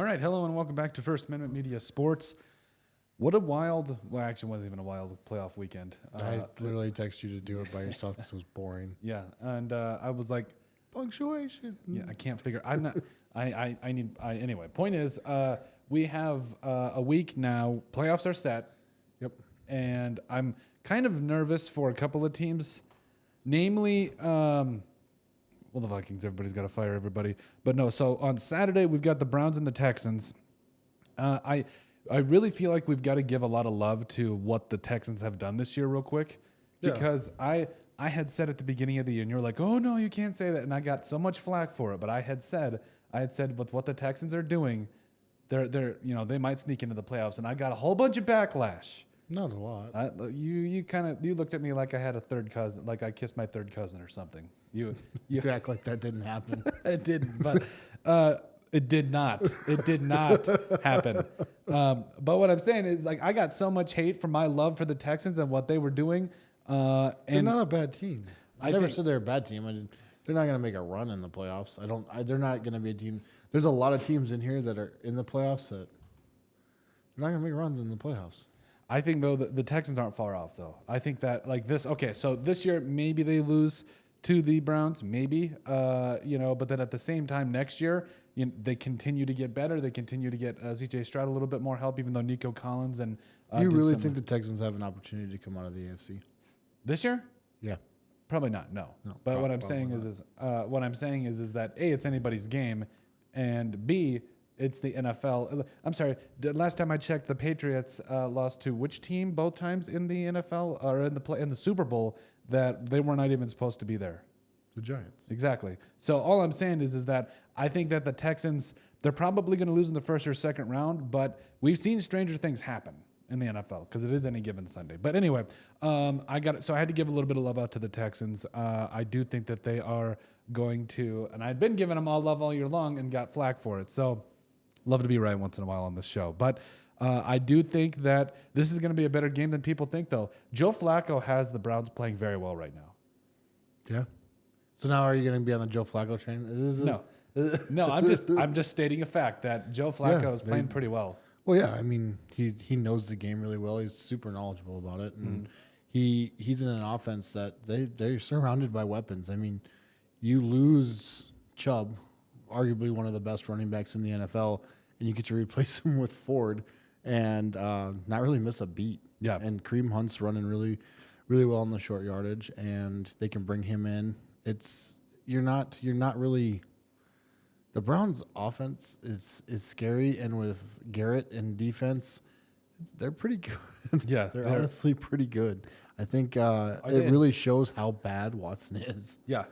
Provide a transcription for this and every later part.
right, hello and welcome back to First Amendment Media Sports. What a wild, well, actually, it wasn't even a wild playoff weekekend. I literally texted you to do it by yourself because it was boring. Yeah, and I was like, Punctuation. yeah, I can't figure. I'm not. Anyway, point is, we have a week now. Playoffs are set. Yep. And I'm kind of nervous for a couple of teams, namely, well, the Vikings. Everybody's got to fire everybody, but no. So on Saturday we've got the Browns and the Texans. I really feel like we've got to give a lot of love to what the Texans have done this year, real quick, because I had said at the beginning of the year, and you're like, oh no, you can't say that, and I got so much flack for it. But I had said with what the Texans are doing, they might sneak into the playoffs, and I got a whole bunch of backlash. Not a lot. You looked at me like I had a third cousin, like I kissed my third cousin or something. You act like that didn't happen. It didn't, but it did not. It did not happen. But what I'm saying is, like, I got so much hate for my love for the Texans and what they were doing. They're not a bad team. I never think said they're a bad team. They're not going to make a run in the playoffs. They're not going to be a team. There's a lot of teams in here that are in the playoffs that they're not going to make runs in the playoffs. I think, though, the Texans aren't far off, though. I think that, like, so this year, maybe they lose to the Browns, maybe, but then at the same time next year, they continue to get better. They continue to get C.J. Stroud a little bit more help, even though Nico Collins and you really think the Texans have an opportunity to come out of the AFC this year? Yeah, probably not. No. But what I'm saying is that A, it's anybody's game, and B, it's the NFL. I'm sorry. The last time I checked, the Patriots lost to which team both times in the NFL or in the Super Bowl that they were not even supposed to be there. The Giants. Exactly. So all I'm saying is that I think that the Texans, they're probably going to lose in the first or second round, but we've seen stranger things happen in the NFL because it is any given Sunday. But anyway, I had to give a little bit of love out to the Texans. I do think that they are going to, and I've been giving them all love all year long and got flack for it. So love to be right once in a while on this show. But I do think that this is going to be a better game than people think, though. Joe Flacco has the Browns playing very well right now. Yeah. So now are you going to be on the Joe Flacco train? No, I'm just stating a fact that Joe Flacco is playing pretty well. Well, yeah, I mean, he knows the game really well. He's super knowledgeable about it, and he's in an offense that they're surrounded by weapons. I mean, you lose Chubb, arguably one of the best running backs in the NFL, and you get to replace him with Ford and not really miss a beat. Yeah, and Kareem Hunt's running really, really well in the short yardage, and they can bring him in. You're not really. The Browns' offense is scary, and with Garrett in defense, they're pretty good. Yeah, they're honestly pretty good. I think it really shows how bad Watson is. Yeah,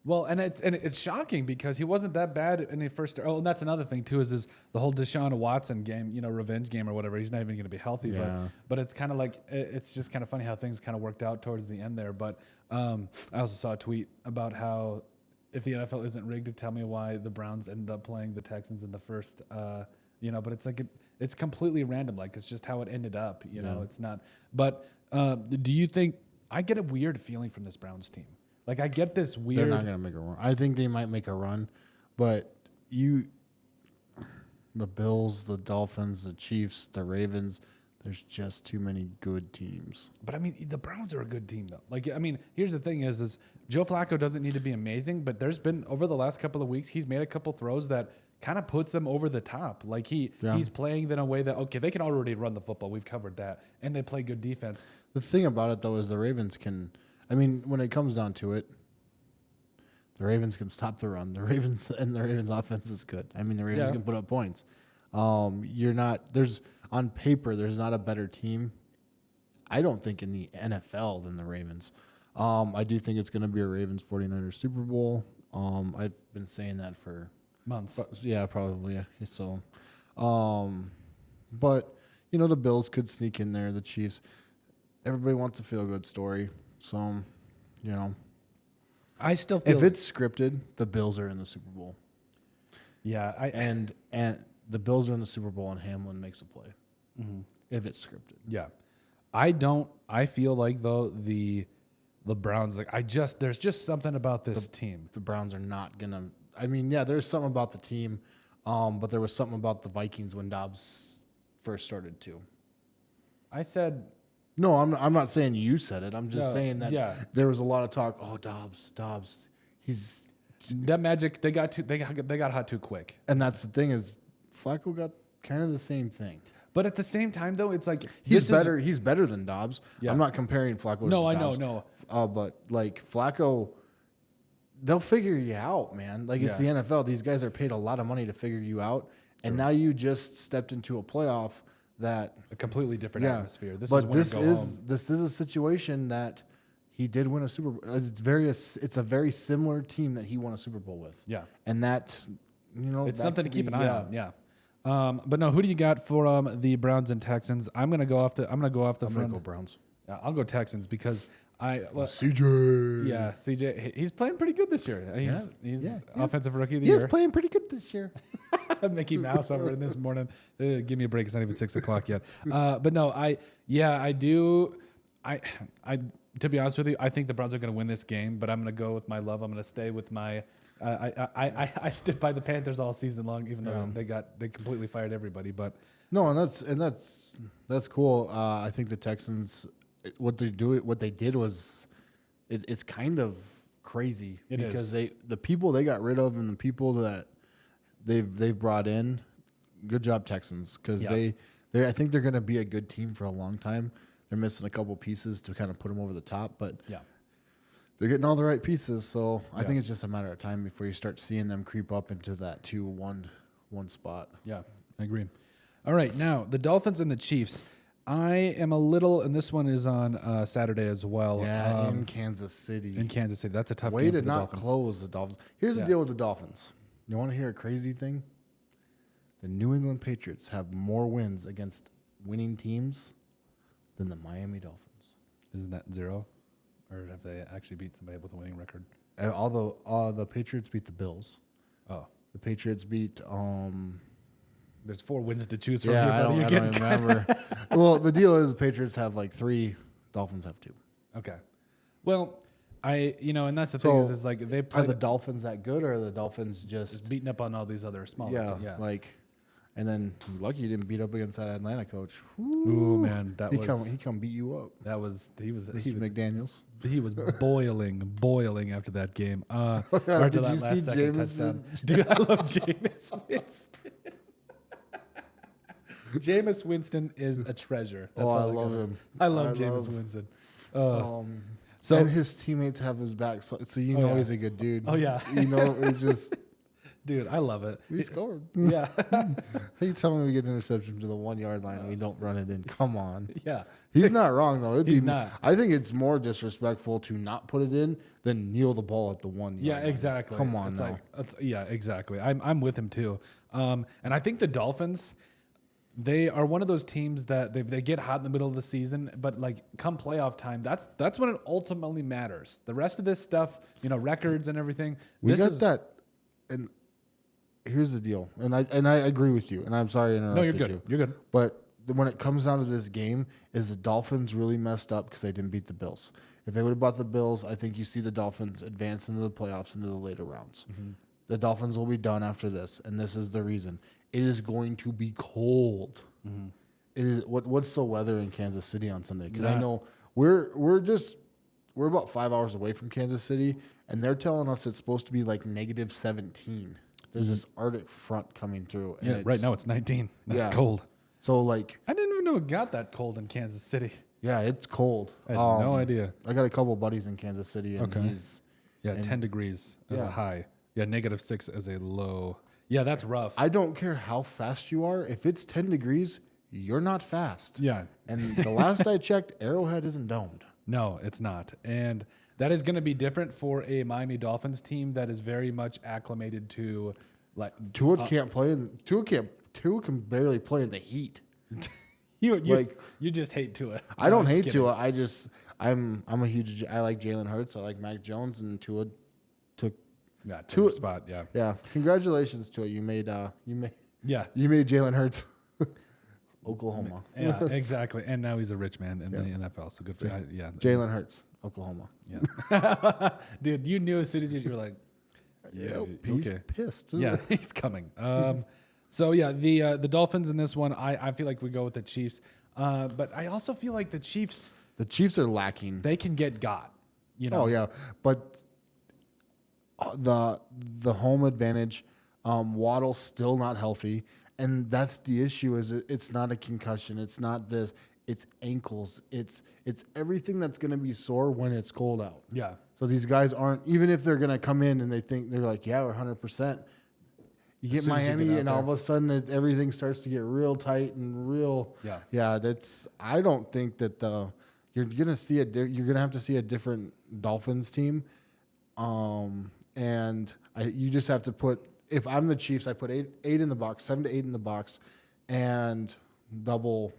well, and it's shocking because he wasn't that bad in the first. Oh, and that's another thing too is the whole Deshaun Watson game, revenge game or whatever. He's not even going to be healthy, yeah. but it's kind of like it's just kind of funny how things kind of worked out towards the end there. But I also saw a tweet about how, if the NFL isn't rigged, to tell me why the Browns ended up playing the Texans in the first, but it's like it's completely random. Like, it's just how it ended up, it's not. But do you think, I get a weird feeling from this Browns team? Like, I get this weird. They're not going to make a run. I think they might make a run, but the Bills, the Dolphins, the Chiefs, the Ravens, there's just too many good teams. But I mean, the Browns are a good team, though. Like, I mean, here's the thing is Joe Flacco doesn't need to be amazing, but there's been, over the last couple of weeks, he's made a couple throws that kind of puts them over the top. Like, he's playing in a way that, okay, they can already run the football. We've covered that. And they play good defense. The thing about it, though, is the Ravens can, when it comes down to it, the Ravens can stop the run. The Ravens offense is good. The Ravens can put up points. On paper, there's not a better team, I don't think, in the NFL than the Ravens. I do think it's going to be a Ravens-49ers Super Bowl. I've been saying that for months. Yeah, probably. Yeah. So, but, the Bills could sneak in there, the Chiefs. Everybody wants a feel-good story. So, I still feel... If it's scripted, the Bills are in the Super Bowl. Yeah. And the Bills are in the Super Bowl and Hamlin makes a play. Mm-hmm. If it's scripted. Yeah. I feel like, though, the Browns, there's just something about this team. The Browns are not going to, there's something about the team. But there was something about the Vikings when Dobbs first started too. I said No, I'm not saying you said it. I'm just No, saying that yeah. there was a lot of talk. Oh, Dobbs, he's, that Magic. They got hot too quick. and that's the thing is, Flacco got kind of the same thing. But at the same time, though, it's like He's better. He's better than Dobbs. Yeah. I'm not comparing Flacco. No, to I Dobbs. know. But like Flacco, they'll figure you out, man. Like it's the Yeah. NFL. These guys are paid a lot of money to figure you out, and now you just stepped into a playoff that a completely different atmosphere. This but is win or go home. this is a situation that he did win a Super Bowl. It's a very similar team that he won a Super Bowl with. Yeah. And that It's that something to could keep be- an eye on. Yeah. But no, who do you got for the Browns and Texans? I'm gonna go off the I'm gonna front. go Browns. I'll go Texans because CJ. yeah, CJ, he's playing pretty good this year. He's offensive rookie of the He year. is playing pretty good this year. Mickey Mouse over this morning. Give me a break. It's not even 6:00 yet. But no, I do. To be honest with you, I think the Browns are going to win this game. But I'm going to go with my love. I'm going to stay with my. I stood by the Panthers all season long, even though they completely fired everybody. But No, and that's cool. I think the Texans, what they did was, it's kind of crazy because the people they got rid of and the people that they've brought in, good job Texans, because I think they're going to be a good team for a long time. They're missing a couple pieces to kind of put them over the top, but they're getting all the right pieces. So I think it's just a matter of time before you start seeing them creep up into that 2-1 spot. yeah, I agree. All right, now the Dolphins and the Chiefs. I am a little, and this one is on Saturday as well. Yeah, in Kansas City. In Kansas City, that's a tough Way game to for the not Dolphins. close the Dolphins. Here's the deal with the Dolphins. You want to hear a crazy thing? The New England Patriots have more wins against winning teams than the Miami Dolphins. Isn't that 0? Or have they actually beat somebody with a winning record? Although the Patriots beat the Bills. Oh, The Patriots beat. there's 4 wins to choose from. Yeah, here, buddy. I don't remember. Well, the deal is the Patriots have like 3, Dolphins have 2. Okay. Well, and that's the thing is like they Are play the Dolphins that good, or are the Dolphins just just beating up on all these other smaller teams. like? And then you're lucky you didn't beat up against that Atlanta coach. Ooh, man, He come beat you up. he was McDaniels. He was boiling after that game. Or to Did that you last see second Jameson? touchdown. Dude, I love Jameis Winston. Jameis Winston is a treasure. That's I all love got. him. I love Jameis Winston. So and his teammates have his back, so you know he's a good dude. Oh, yeah. You know it's just. Dude, I love it. We scored. Yeah. How you telling me we get an interception to the 1 yard line and we don't run it in? Come on. Yeah. He's not wrong though. He's not. I think it's more disrespectful to not put it in than kneel the ball at the 1 yard Yeah, line. exactly. Come on it's now. Yeah, exactly. I'm with him too. And I think the Dolphins, they are one of those teams that they get hot in the middle of the season, but like come playoff time, that's when it ultimately matters. The rest of this stuff, records and everything. We got that, and here's the deal, and I agree with you, and I'm sorry to interrupt. No, you're good. You're good. But when it comes down to this game, is the Dolphins really messed up because they didn't beat the Bills? If they would have bought the Bills, I think you see the Dolphins advance into the playoffs into the later rounds. Mm-hmm. The Dolphins will be done after this, and this is the reason. It is going to be cold. Mm-hmm. It is. What's the weather in Kansas City on Sunday? Because I know we're about 5 hours away from Kansas City, and they're telling us it's supposed to be like -17. There's this Arctic front coming through. And Yeah, right now it's 19. That's cold. So like, I didn't even know it got that cold in Kansas City. yeah, it's cold. I had no idea. I got a couple buddies in Kansas City, and he's 10 degrees as a high. Yeah, -6 as a low. Yeah, that's rough. I don't care how fast you are. If it's 10 degrees, you're not fast. Yeah. And the last I checked, Arrowhead isn't domed. No, it's not. And that is going to be different for a Miami Dolphins team that is very much acclimated to like Tua can't play. Tua can barely play in the heat. you just hate Tua. I don't hate Tua. I like Jalen Hurts. I like Mac Jones, and Tua took Tua spot. Yeah. Yeah. Congratulations, Tua. You made Yeah. Jalen Hurts. Oklahoma. Yeah, exactly. And now he's a rich man in the NFL. So good for Jalen Hurts, Oklahoma. Yeah. Dude, you knew as soon as you were like, Yep, he's pissed. Yeah, he's coming. So yeah, the Dolphins in this one, I feel like we go with the Chiefs. But I also feel like the Chiefs are lacking. they can get got. You know. Oh yeah, but the home advantage. Waddle's still not healthy, and that's the issue. Is it's not a concussion. It's not this. It's ankles. It's everything that's going to be sore when it's cold out. Yeah. So these guys aren't, even if they're going to come in and they think they're like, yeah, we're 100%. You get Miami, and all of a sudden everything starts to get real tight and real. Yeah. Yeah. I don't think that you're going to see you're going to have to see a different Dolphins team. And you just have to put, if I'm the Chiefs, I put 8 in the box, 7 to 8 in the box, and double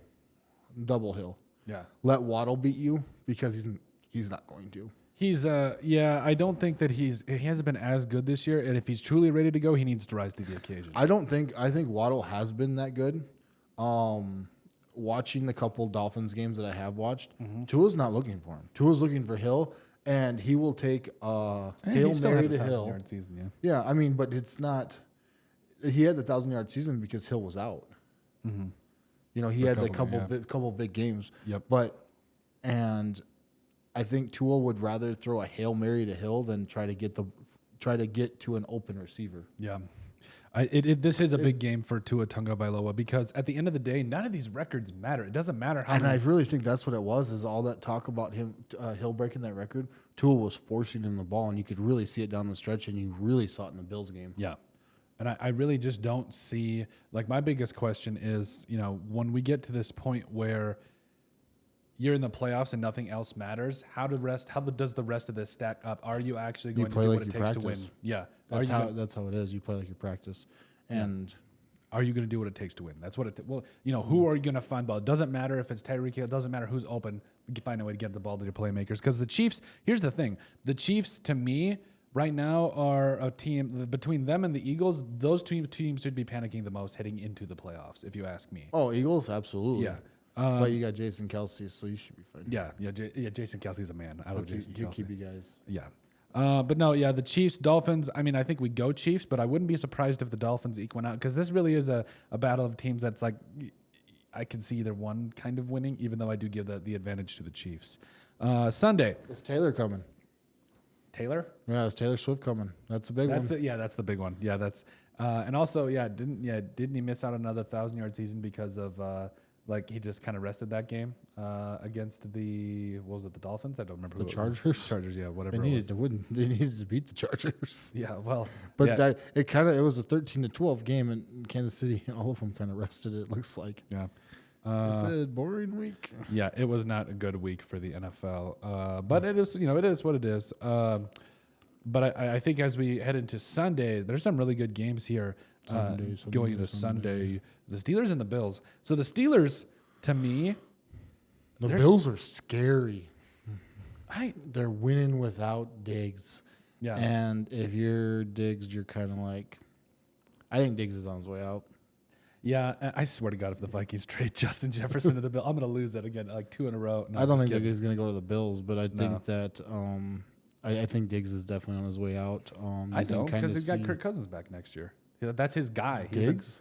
Hill. Yeah. Let Waddle beat you because he's not going to. He's I don't think that he hasn't been as good this year, and if he's truly ready to go, he needs to rise to the occasion. I think Waddle has been that good. Watching the couple Dolphins games that I have watched, Tua's not looking for him. Tua's looking for Hill, and he will take Hail Mary to Hill. Season, yeah, I mean, but it's not. He had the 1,000-yard season because Hill was out. Mm-hmm. You know, he had the couple big games. Yep. And I think Tua would rather throw a Hail Mary to Hill than try to get to an open receiver. Yeah. This is a big game for Tua Tagovailoa because at the end of the day, none of these records matter. It doesn't matter how. And I really think that's what it was. Is all that talk about him Hill breaking that record? Tua was forcing him the ball, and you could really see it down the stretch, and you really saw it in the Bills game. Yeah. And I really just don't see, like, my biggest question is, you know, when we get to this point where you're in the playoffs and nothing else matters, how does the rest of this stack up? Are you actually going to do what it takes to win? Yeah. That's how it is. You play like you practice. And are you going to do what it takes to win? That's what well, you know, who are you going to find the ball? It doesn't matter if it's Tyreek Hill. It doesn't matter who's open. You can find a way to get the ball to your playmakers. Because the Chiefs, here's the thing. The Chiefs, to me, right now are a team, between them and the Eagles, those two teams should be panicking the most heading into the playoffs, if you ask me. Oh, Eagles, absolutely. Yeah. But you got Jason Kelsey, so you should be fine. Yeah. Jason Kelsey's a man. I love Jason Kelsey. He'll keep you guys. Yeah. But no, the Chiefs, Dolphins, I mean, I think we go Chiefs, but I wouldn't be surprised if the Dolphins eke one out because this really is a battle of teams that's like, I can see either one kind of winning, even though I do give the advantage to the Chiefs. Sunday. Is Taylor coming? Taylor? Yeah, is Taylor Swift coming? That's the big one. That's the big one. Yeah, that's and also didn't he miss out on another 1,000-yard season because of he just kind of rested that game against the Dolphins? I don't remember. The Chargers. Chargers, yeah, whatever. They needed to beat the Chargers. Yeah, well, but it was a 13-12 game, and Kansas City, all of them kind of rested. It looks like. Yeah. It's a boring week. Yeah, it was not a good week for the NFL. But it is, it is what it is. But I think as we head into Sunday, there's some really good games here going into Sunday. The Steelers and the Bills. So the Steelers, to me, the Bills are scary. They're winning without Diggs. Yeah. And if you're Diggs, you're kind of like, I think Diggs is on his way out. Yeah, I swear to God, if the Vikings trade Justin Jefferson to the Bills, I'm going to lose that again, like 2 in a row. No, I don't think he's going to go to the Bills, but I think that I think Diggs is definitely on his way out. I don't, because he's got Kirk Cousins back next year. Yeah, that's his guy. Diggs?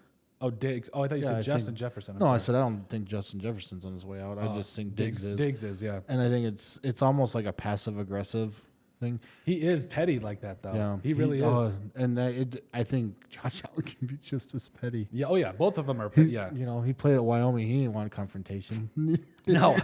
Diggs. Oh, I thought you said Justin Jefferson. I said I don't think Justin Jefferson's on his way out. I just think Diggs is. Diggs is, yeah. And I think it's almost like a passive-aggressive thing. He is petty like that, though. Yeah, he really is. And I think Josh Allen can be just as petty. Yeah. Oh, yeah. Both of them are petty. Yeah. He played at Wyoming. He didn't want confrontation. No.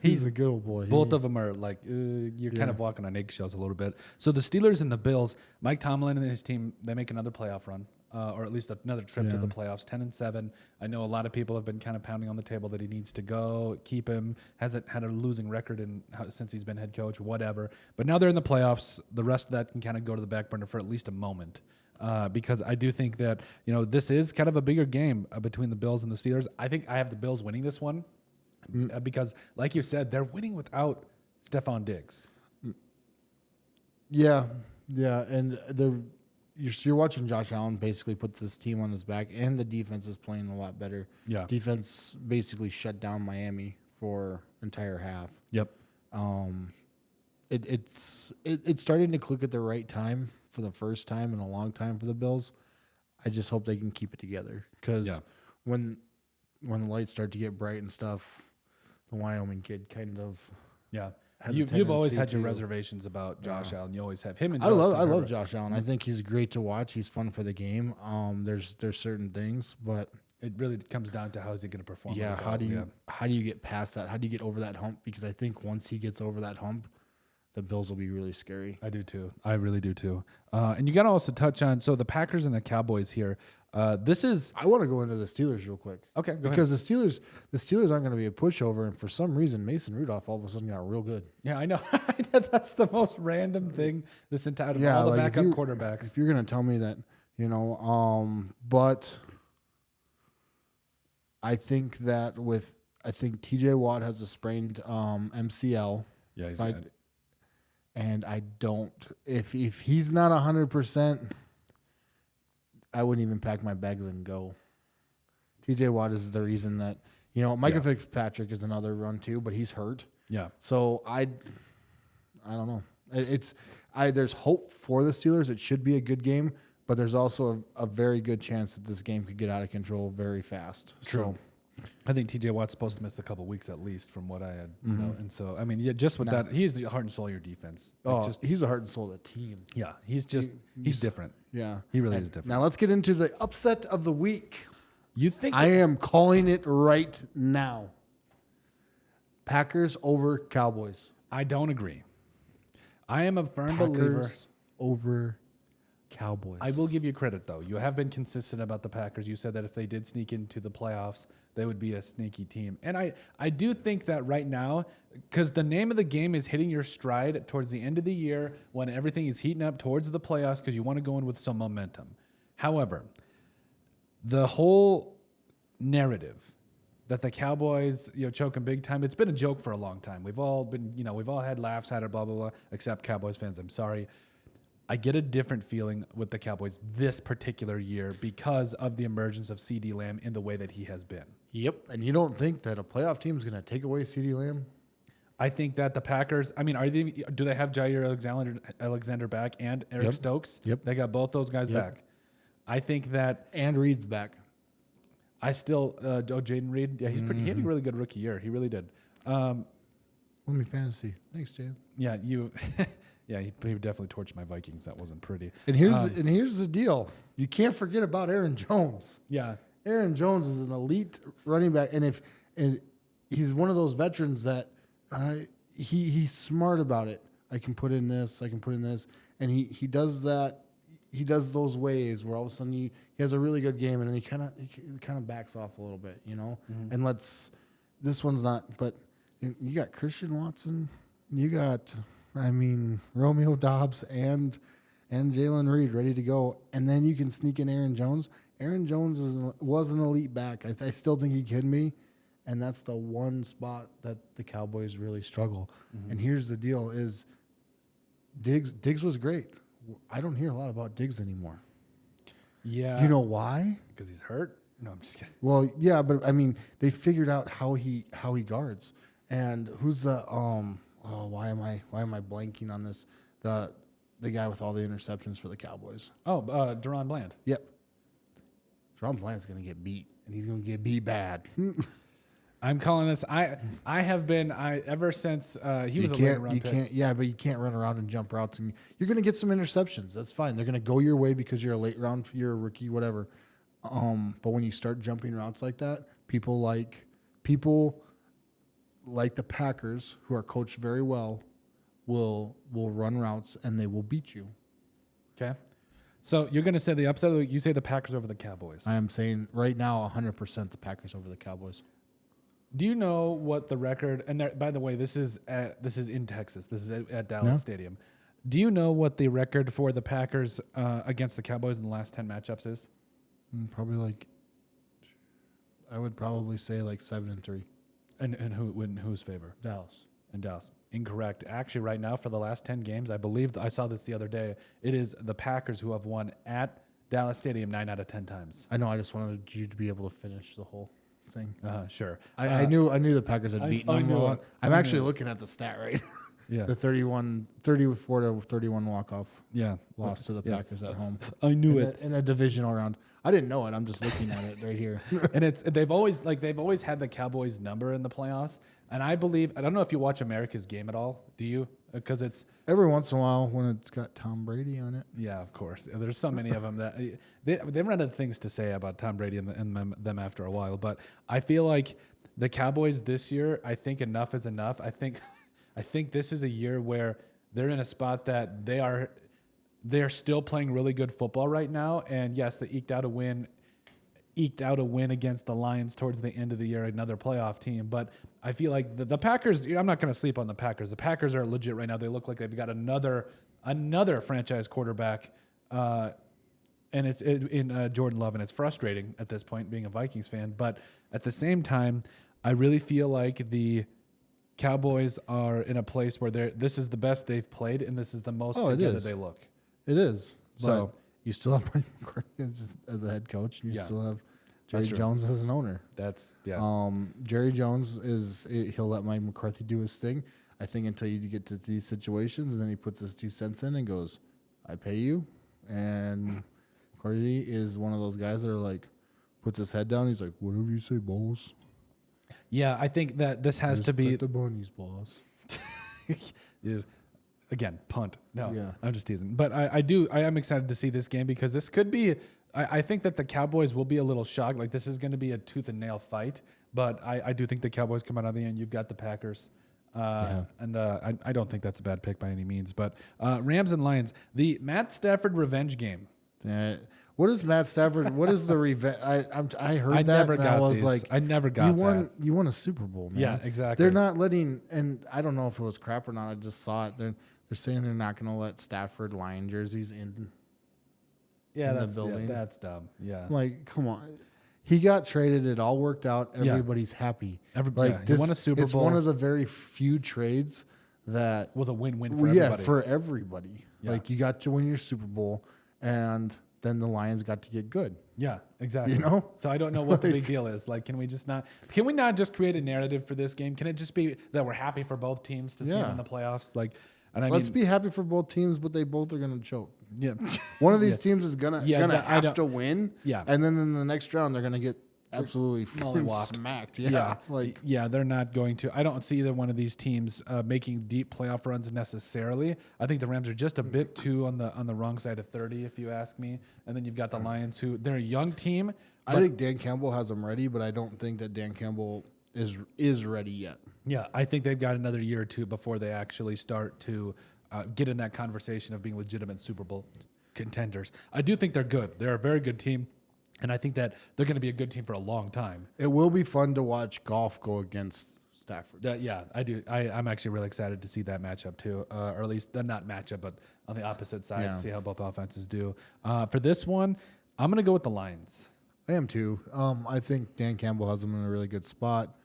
He's a good old boy. Both of them are like, you're kind of walking on eggshells a little bit. So the Steelers and the Bills, Mike Tomlin and his team, they make another playoff run. Or at least another trip to the playoffs, 10-7. I know a lot of people have been kind of pounding on the table that he needs to go, keep him. Hasn't had a losing record since he's been head coach, whatever. But now they're in the playoffs. The rest of that can kind of go to the back burner for at least a moment. Because I do think that this is kind of a bigger game between the Bills and the Steelers. I think I have the Bills winning this one because, like you said, they're winning without Stephon Diggs. Yeah, and you're watching Josh Allen basically put this team on his back, and the defense is playing a lot better. Yeah. Defense basically shut down Miami for entire half. Yep. it's starting to click at the right time for the first time in a long time for the Bills. I just hope they can keep it together because when the lights start to get bright and stuff, the Wyoming kid kind of You've always had your reservations about Josh Allen. You always have him and I love Josh Allen. I think he's great to watch. He's fun for the game. There's certain things, but it really comes down to how is he going to perform. Yeah, how do you get past that? How do you get over that hump? Because I think once he gets over that hump, the Bills will be really scary. I do too. I really do too. And you got to also touch on the Packers and the Cowboys here. I want to go into the Steelers real quick. Okay, go because ahead. The Steelers aren't going to be a pushover, and for some reason, Mason Rudolph all of a sudden got real good. Yeah, I know. That's the most random thing this entire all the backup quarterbacks. If you're going to tell me that, but I think TJ Watt has a sprained MCL. Yeah, he's good. And I don't. If he's not 100%, I wouldn't even pack my bags and go. TJ Watt is the reason that Micah Fitzpatrick is another run too, but he's hurt. Yeah. So I don't know. There's hope for the Steelers. It should be a good game, but there's also a very good chance that this game could get out of control very fast. True. So I think TJ Watt's supposed to miss a couple weeks at least, from what I had know. And so I mean, just with that, he's the heart and soul of your defense. He's the heart and soul of the team. Yeah, he's different. Yeah, he really is different. Now let's get into the upset of the week. You think I am calling it right now? Packers over Cowboys. I don't agree. I am a firm Packers believer over Cowboys. I will give you credit, though. You have been consistent about the Packers. You said that if they did sneak into the playoffs, they would be a sneaky team. And I do think that right now, because the name of the game is hitting your stride towards the end of the year when everything is heating up towards the playoffs because you want to go in with some momentum. However, the whole narrative that the Cowboys, choking big time, it's been a joke for a long time. We've all had laughs at it, blah, blah, blah, except Cowboys fans. I'm sorry. I get a different feeling with the Cowboys this particular year because of the emergence of CeeDee Lamb in the way that he has been. Yep. And you don't think that a playoff team is going to take away CeeDee Lamb? I think that the Packers, do they have Jair Alexander back and Eric Stokes? Yep. They got both those guys back. I think that. And Reed's back. Jaden Reed. Yeah, he had a really good rookie year. He really did. Let me fantasy. Thanks, Jaden. Yeah, you. Yeah, he definitely torched my Vikings. That wasn't pretty. And here's the deal. You can't forget about Aaron Jones. Yeah. Aaron Jones is an elite running back, and he's one of those veterans that he's smart about it. I can put in this, and he does that. He does those ways where all of a sudden he has a really good game, and then he kind of backs off a little bit, And this one's not. But you got Christian Watson, you got Romeo Doubs and Jalen Reed ready to go, and then you can sneak in Aaron Jones. Aaron Jones was an elite back. I still think he can be, and that's the one spot that the Cowboys really struggle. Mm-hmm. And here's the deal: is Diggs was great. I don't hear a lot about Diggs anymore. Yeah, you know why? Because he's hurt. No, I'm just kidding. Well, yeah, but they figured out how he guards, and who's the why am I blanking on this? The guy with all the interceptions for the Cowboys. Deron Bland. Yep. Deron Bland's going to get beat, and he's going to get beat bad. I'm calling this. I have been ever since he was a late round pick. But you can't run around and jump routes. And you're going to get some interceptions. That's fine. They're going to go your way because you're a late round, you're a rookie, whatever. But when you start jumping routes like that, people like the Packers, who are coached very well, will run routes and they will beat you. Okay. So you're going to say the upset of the week, you say the Packers over the Cowboys. I am saying right now 100% the Packers over the Cowboys. Do you know what the record, and by the way, this is in Texas. This is at Dallas Stadium. Do you know what the record for the Packers against the Cowboys in the last 10 matchups is? Probably I would probably say 7-3. And whose favor? Dallas. And Dallas. Incorrect. Actually, right now, for the last 10 games, I believe, I saw this the other day, it is the Packers who have won at Dallas Stadium 9 out of 10 times. I know. I just wanted you to be able to finish the whole thing. Sure. I knew the Packers had beaten them a lot. I'm actually looking at the stat right. Yeah. The 34-31 walk-off Yeah. loss to the Yeah. Packers at home. I knew it. In the divisional round. I didn't know it. I'm just looking at it right here. And they've always had the Cowboys number in the playoffs. And I don't know if you watch America's Game at all. Do you? Because it's Every once in a while when it's got Tom Brady on it. yeah, of course. There's so many of them that they run out of things to say about Tom Brady and them after a while. But I feel like the Cowboys this year, I think enough is enough. I think this is a year where they're in a spot that they're still playing really good football right now. And yes, they eked out a win against the Lions towards the end of the year, another playoff team. But I feel like the Packers, I'm not going to sleep on the Packers. The Packers are legit right now. They look like they've got another franchise quarterback, and it's in Jordan Love, and it's frustrating at this point being a Vikings fan. But at the same time, I really feel like the Cowboys are in a place where this is the best they've played, and this is the most together they look. It is. So But you still have Mike McCarthy as a head coach, and you still have Jerry That's true. Jones as an owner. That's yeah. Jerry Jones he'll let Mike McCarthy do his thing. I think until you get to these situations, and then he puts his 2 cents in and goes, "I pay you." And McCarthy is one of those guys that are like, puts his head down. He's like, "Whatever you say, boss." Yeah, I think that this has to be the bunnies, boss. is again punt. No, Yeah. I'm just teasing. But I am excited to see this game because this could be. I think that the Cowboys will be a little shocked. Like this is going to be a tooth and nail fight. But I do think the Cowboys come out on the end. You've got the Packers. And I don't think that's a bad pick by any means. But Rams and Lions, the Matt Stafford revenge game. What is Matt Stafford? What is the revenge? I heard I that. never and got I was these. like, I never got that. You won a Super Bowl, man. Yeah, exactly. They're not letting, and I don't know if it was crap or not. I just saw it. They're saying they're not going to let Stafford Lion jerseys in. Yeah, in the that's building. that's dumb. Yeah. I'm like, come on. He got traded. It all worked out. Everybody's happy. He won a Super It's Bowl. one of the very few trades that Was a win-win for everybody. for everybody. Yeah. Like you got to win your Super Bowl, and then the Lions got to get good. Yeah, exactly. You know? So I don't know what the big deal is. Like, can we not just create a narrative for this game? Can it just be that we're happy for both teams to see them in the playoffs? Like, and Let's be happy for both teams, but they both are going to choke. yeah. One of these teams is gonna I have to win. Yeah. And then in the next round they're gonna get absolutely mollywopped. smacked. They're not going to. I don't see either one of these teams making deep playoff runs necessarily. I think the Rams are just a bit too on the wrong side of 30, if you ask me. And then you've got the Lions, who they're a young team. I think Dan Campbell has them ready, but I don't think that Dan Campbell is ready yet. Yeah, I think they've got another year or two before they actually start to get in that conversation of being legitimate Super Bowl contenders. I do think they're good. They're a very good team, and I think that they're going to be a good team for a long time. It will be fun to watch Goff go against Stafford. I do. I'm actually really excited to see that matchup too, or at least not matchup, but on the opposite side, see how both offenses do. For this one, I'm going to go with the Lions. I am too. I think Dan Campbell has them in a really good spot.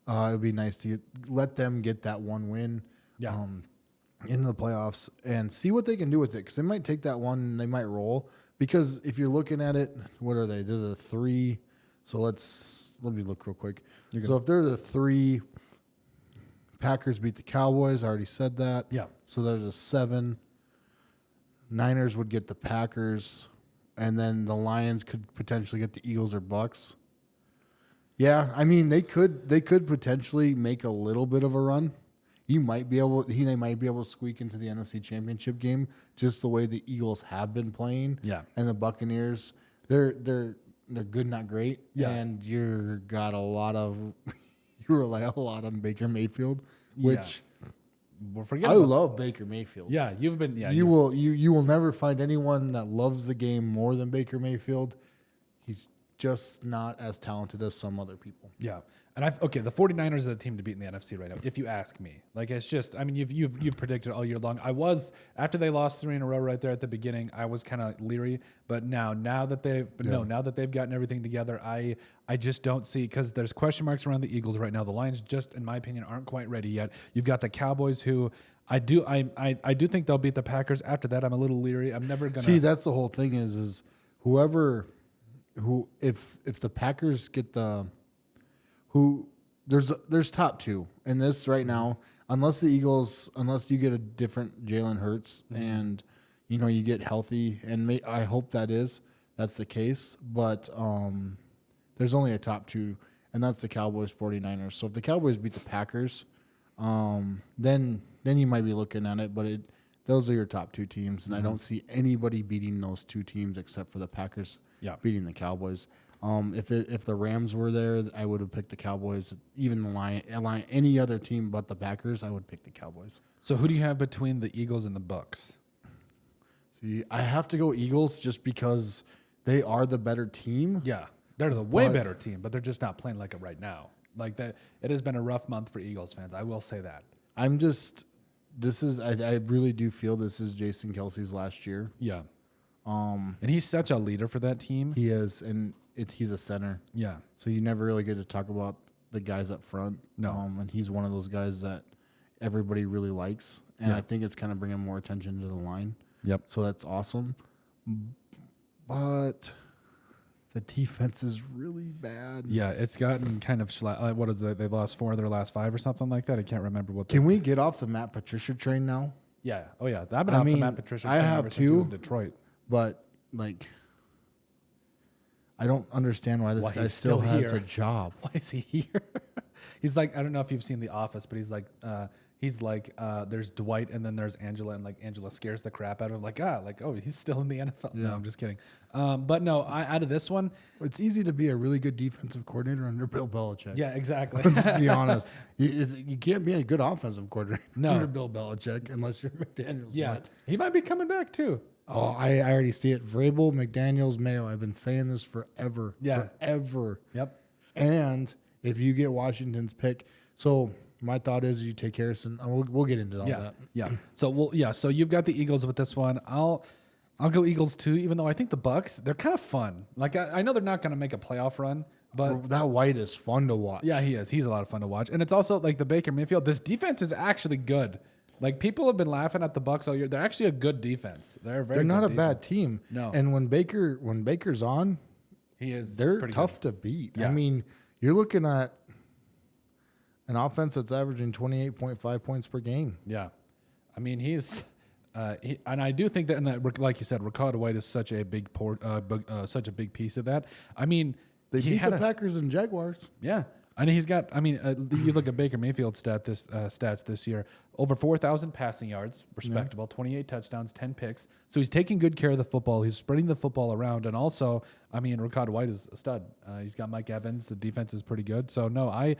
It would be nice to let them get that one win. Yeah. Into the playoffs and see what they can do with it, because they might take that one and they might roll. Because if you're looking at it, what are they? They're the 3. So let me look real quick. So if they're the 3, Packers beat the Cowboys. I already said that. Yeah. So they're the 7. Niners would get the Packers, and then the Lions could potentially get the Eagles or Bucks. Yeah, I mean they could potentially make a little bit of a run. They might be able to squeak into the NFC Championship game, just the way the Eagles have been playing. Yeah. And the Buccaneers, they're good, not great. Yeah. And you rely a lot on Baker Mayfield, which We'll forget. I love Baker Mayfield. Yeah, you've been. Yeah, You will never find anyone that loves the game more than Baker Mayfield. He's just not as talented as some other people. Yeah. And the 49ers are the team to beat in the NFC right now, if you ask me. Like, it's just, I mean, you've predicted all year long. I was, after they lost 3 in a row right there at the beginning, I was kind of leery. But now that they've gotten everything together, I just don't see, because there's question marks around the Eagles right now. The Lions just, in my opinion, aren't quite ready yet. You've got the Cowboys, who I do think they'll beat the Packers. After that, I'm a little leery. I'm never gonna see. That's the whole thing. Is if the Packers get there's top 2 in this right now. unless you get a different Jalen Hurts and you get healthy, and I hope that's the case. But there's only a top two, and that's the Cowboys 49ers. So if the Cowboys beat the Packers, then you might be looking at it. But those are your top two teams, and I don't see anybody beating those two teams except for the Packers beating the Cowboys. If the Rams were there, I would have picked the Cowboys. Even the Lion, any other team but the Packers, I would pick the Cowboys. So who do you have between the Eagles and the Bucks? See, I have to go Eagles just because they are the better team. Yeah, they're the way better team, but they're just not playing like it right now. Like that, it has been a rough month for Eagles fans. I will say that. I really do feel this is Jason Kelsey's last year. Yeah. And he's such a leader for that team. He is, and he's a center. Yeah. So you never really get to talk about the guys up front. No. And he's one of those guys that everybody really likes, and I think it's kind of bringing more attention to the line. Yep. So that's awesome. But the defense is really bad. Yeah, it's gotten kind of what is it? They've lost 4 of their last 5 or something like that. I can't remember what. Can we get off the Matt Patricia train now? Yeah. Oh yeah. I've been off the Matt Patricia train have ever since he was too. in Detroit. But I don't understand why this guy still has a job. Why is he here? He's like, I don't know if you've seen The Office, but he's like, there's Dwight and then there's Angela, and like Angela scares the crap out of him. Oh, he's still in the NFL. Yeah. No, I'm just kidding. But no, out of this one, It's easy to be a really good defensive coordinator under Bill Belichick. yeah, exactly. Let's be honest. You can't be a good offensive coordinator No. under Bill Belichick unless you're McDaniels. Yeah, But- he might be coming back too. Oh, I already see it. Vrabel, McDaniels, Mayo. I've been saying this forever. Yeah. Forever. Yep. And if you get Washington's pick, so my thought is you take Harrison. We'll get into all that. Yeah. So you've got the Eagles with this one. I'll go Eagles too, even though I think the Bucks, they're kind of fun. Like I know they're not going to make a playoff run, but That White is fun to watch. yeah, he is. He's a lot of fun to watch. And it's also like the Baker Mayfield. This defense is actually good. Like people have been laughing at the Bucks all year. They're actually a good defense. They're not a good bad team. No. And when Baker's on, they're pretty tough to beat. Yeah. I mean, you're looking at an offense that's averaging 28.5 points per game. Yeah, I mean he's, and I do think that, and that, like you said, Ricardo White is such a big such a big piece of that. I mean, They he beat had the Packers and Jaguars. Yeah, and he's got. I mean, you look at Baker Mayfield's stats this year: over 4,000 passing yards, respectable, 28 touchdowns, 10 picks. So he's taking good care of the football. He's spreading the football around, and also, I mean, Ricardo White is a stud. He's got Mike Evans. The defense is pretty good. So no, I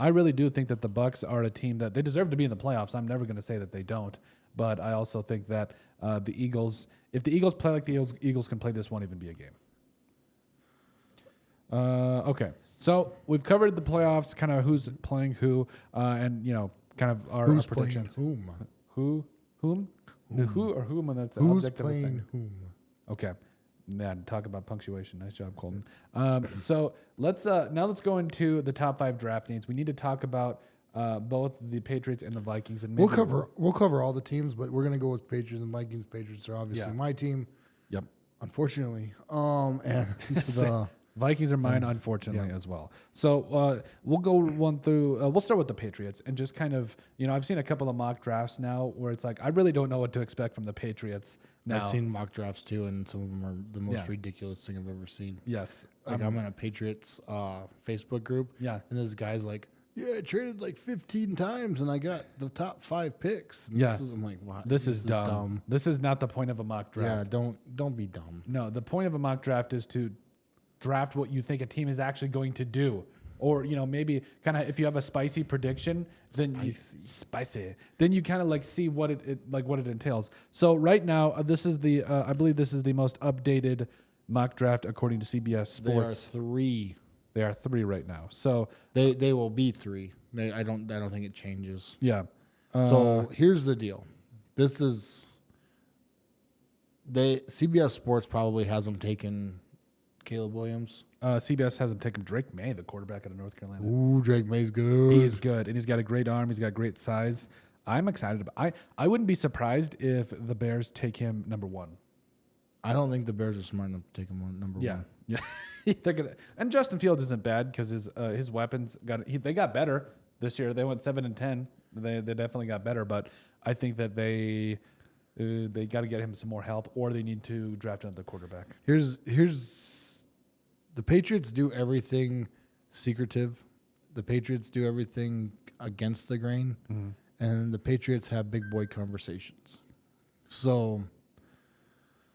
really do think that the Bucks are a team that they deserve to be in the playoffs. I'm never going to say that they don't, but I also think that the Eagles, if the Eagles play like the Eagles can play, this won't even be a game. Okay, so we've covered the playoffs, kind of who's playing who, and kind of our predictions. Playing Whom? Who or whom? And that's Who's object of a playing thing. whom? Okay. Man, talk about punctuation. Nice job, Colton. So let's go into the top 5 draft needs. We need to talk about both the Patriots and the Vikings, and maybe We'll cover all the teams, but we're gonna go with Patriots and Vikings. Patriots are obviously my team. Yep. Unfortunately, and the Vikings are mine, unfortunately, as well. So we'll go one through. We'll start with the Patriots and just kind of, I've seen a couple of mock drafts now where it's like I really don't know what to expect from the Patriots now. I've seen mock drafts too, and some of them are the most ridiculous thing I've ever seen. Yes. Like I'm in a Patriots Facebook group. Yeah. And this guy's like, yeah, I traded like 15 times and I got the top 5 picks. And Yeah. I'm like, wow. This is dumb. This is not the point of a mock draft. Yeah, don't be dumb. No, the point of a mock draft is to draft what you think a team is actually going to do. Or, maybe kind of if you have a spicy prediction, then then you kind of like see what it entails. So right now, this is the I believe this is the most updated mock draft according to CBS Sports. They are 3. They are 3 right now. So They will be 3. I don't think it changes. yeah. So here's the deal. This is CBS Sports probably has them taking Caleb Williams. CBS has him taking Drake May, the quarterback out of North Carolina. Ooh, Drake May's good. He is good, and he's got a great arm. He's got great size. I'm excited about. I wouldn't be surprised if the Bears take him number 1. I don't think the Bears are smart enough to take him number 1. Yeah. They're gonna. And Justin Fields isn't bad because his weapons they got better this year. They went 7-10. They definitely got better, but I think that they got to get him some more help, or they need to draft another quarterback. Here's the Patriots do everything secretive. The Patriots do everything against the grain, and the Patriots have big boy conversations. So,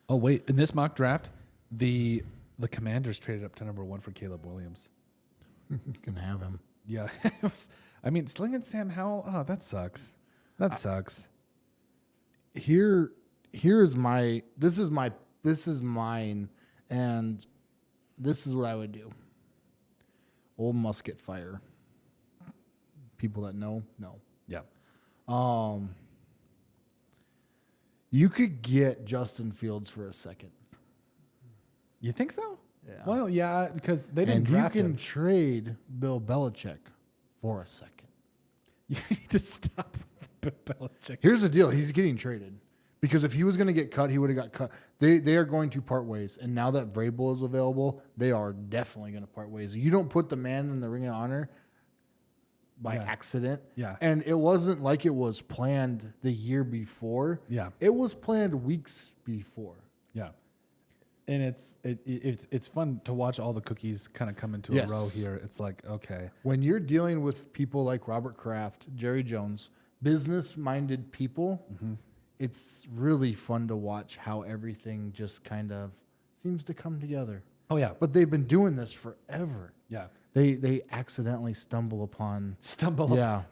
Oh wait, in this mock draft, the Commanders traded up to number 1 for Caleb Williams. you can have him. Yeah, I mean, Sling and Sam Howell. Oh, that sucks. That sucks. Here is my. This is mine, and this is what I would do. Old musket fire. People that know. Yeah. You could get Justin Fields for a second. You think so? Yeah. Well, yeah, because they didn't And you draft can him. trade Bill Belichick for a second. You need to stop with Belichick. Here's the deal. He's getting traded. Because if he was going to get cut, he would have got cut. They are going to part ways. And now that Vrabel is available, they are definitely going to part ways. You don't put the man in the Ring of Honor by accident. Yeah. And it wasn't like it was planned the year before. Yeah. It was planned weeks before. Yeah. And it's fun to watch all the cookies kind of come into a row here. It's like, okay. When you're dealing with people like Robert Kraft, Jerry Jones, business-minded people, it's really fun to watch how everything just kind of seems to come together. Oh, yeah. But they've been doing this forever. Yeah. They accidentally stumble upon. Stumble.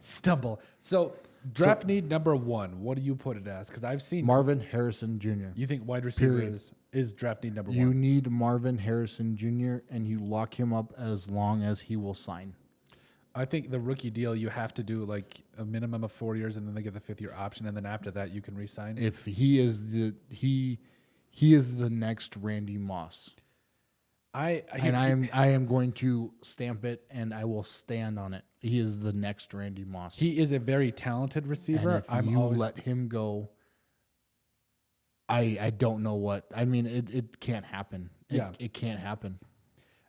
So, draft need number 1. What do you put it as? Because I've seen Marvin Harrison Jr. You think wide receiver Period. is draft need number 1? You need Marvin Harrison Jr. and you lock him up as long as he will sign. I think the rookie deal, you have to do like a minimum of 4 years, and then they get the 5th-year option, and then after that you can re-sign. If he is he is the next Randy Moss. I am going to stamp it, and I will stand on it. He is the next Randy Moss. He is a very talented receiver. And if you let him go, I don't know what. I mean, it can't happen. It can't happen.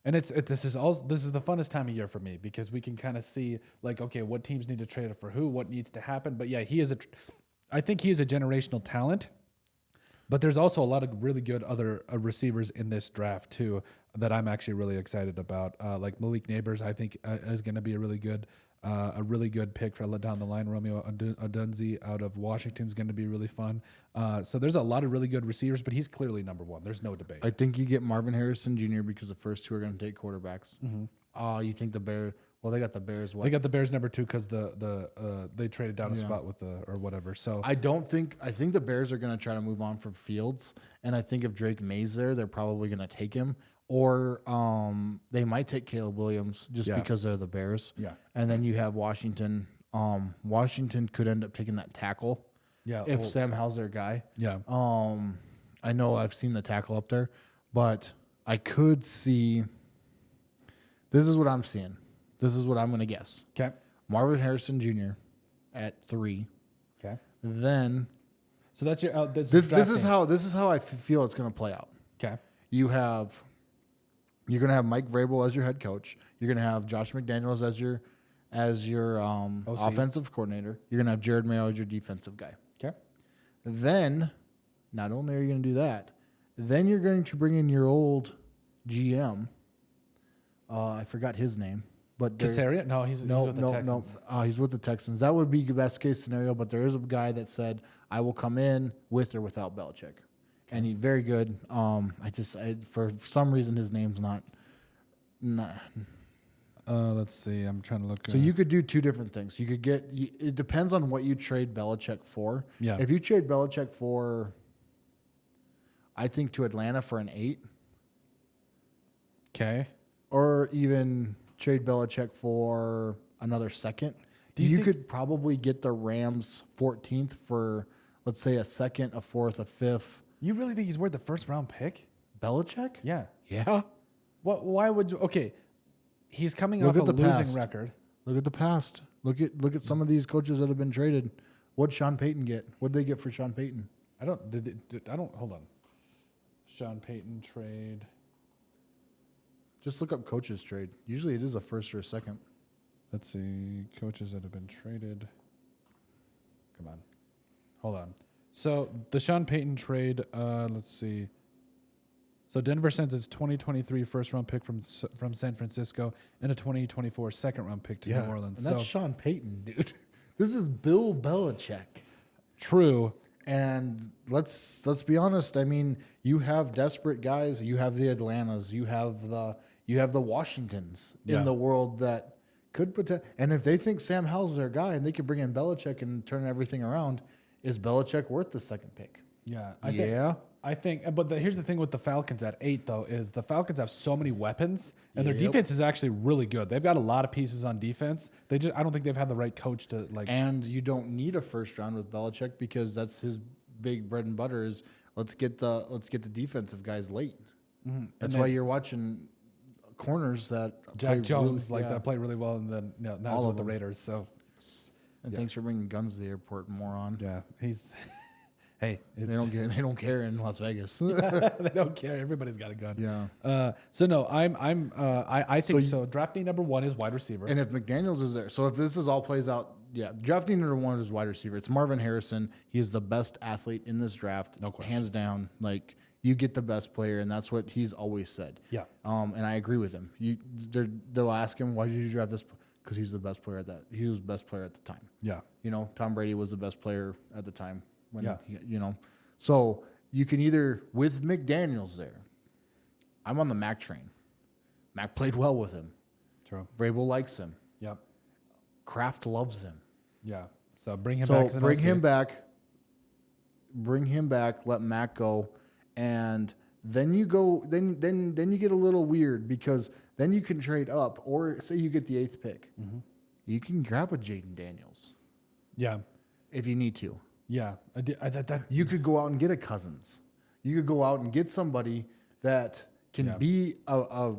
And this is the funnest time of year for me because we can kind of see like, okay, what teams need to trade it for who, what needs to happen. But yeah, I think he is a generational talent. But there's also a lot of really good other receivers in this draft too that I'm actually really excited about. Like Malik Neighbors, I think is going to be a really good pick for down the line. Romeo Odunze out of Washington is going to be really fun. So there's a lot of really good receivers, but he's clearly number 1. There's no debate. I think you get Marvin Harrison Jr. because the first 2 are going to take quarterbacks. You think the Bears? Well, they got the Bears. What? They got the Bears number 2 because they traded down a spot with or whatever. So I think the Bears are going to try to move on from Fields, and I think if Drake May's there, they're probably going to take him, or they might take Caleb Williams just because they're the Bears. Yeah, and then you have Washington. Washington could end up taking that tackle. Yeah, if Sam Howell's their guy. Yeah. I know I've seen the tackle up there, but I could see. This is what I'm seeing. This is what I'm going to guess. Okay. Marvin Harrison Jr. at 3. Okay. Then. So that's your. This is how I feel it's going to play out. Okay. You're going to have Mike Vrabel as your head coach. You're going to have Josh McDaniels as your offensive coordinator. You're going to have Jared Mayo as your defensive guy. Okay. Then, not only are you going to do that, then you're going to bring in your old GM. I forgot his name. But Casaria? No, he's with the Texans. He's with the Texans. That would be the best case scenario, but there is a guy that said, I will come in with or without Belichick. And he's very good. For some reason, his name's not. Let's see. I'm trying to look. So you could do 2 different things. You could get. It depends on what you trade Belichick for. Yeah. If you trade Belichick for, I think to Atlanta for an 8. Okay. Or even trade Belichick for another second. You could probably get the Rams 14th for, let's say, a second, a 4th, a 5th. You really think he's worth the 1st-round pick? Belichick? Yeah. Yeah. Why would you? Okay. He's coming off a losing record. Look at the past. Look at some of these coaches that have been traded. What'd Sean Payton get? What'd they get for Sean Payton? Hold on. Sean Payton trade. Just look up coaches trade. Usually it is a 1st or a 2nd. Let's see. Coaches that have been traded. Come on. Hold on. So the Sean Payton trade, let's see. So Denver sends its 2023 first round pick from San Francisco and a 2024 second round pick to New Orleans. And that's Sean Payton, dude. This is Bill Belichick. True. And let's be honest. I mean, you have desperate guys. You have the Atlantas. You have the Washingtons in the world that could and if they think Sam Howell's their guy and they could bring in Belichick and turn everything around, is Belichick worth the second pick? Yeah. I think, but here's the thing with the Falcons at 8, though, is the Falcons have so many weapons, and their defense is actually really good. They've got a lot of pieces on defense. I don't think they've had the right coach to like. And you don't need a first round with Belichick because that's his big bread and butter. Is let's get the defensive guys late. Mm-hmm. That's why you're watching corners that Jack Jones that play really well, and then now with the Raiders. So, and thanks for bringing guns to the airport, moron. Yeah, he's. Hey, they don't care in Las Vegas. They don't care. Everybody's got a gun. Yeah. So no, I think so. Draft need number 1 is wide receiver. And if McDaniels is there, so if this all plays out, draft need number 1 is wide receiver. It's Marvin Harrison. He is the best athlete in this draft, no question, hands down. Like you get the best player, and that's what he's always said. Yeah. And I agree with him. They'll ask him, why did you draft this? Because he's the best player at that. He was the best player at the time. Yeah. Tom Brady was the best player at the time. So you can either, with McDaniels there, I'm on the Mac train. Mac played well with him. True. Vrabel likes him. Yep. Kraft loves him. Yeah. So bring him back. Bring him back. Bring him back. Let Mac go, and then you go. Then you get a little weird because then you can trade up, or say you get the 8th pick, you can grab a Jaden Daniels. Yeah. If you need to. Yeah, you could go out and get a Cousins. You could go out and get somebody that can be a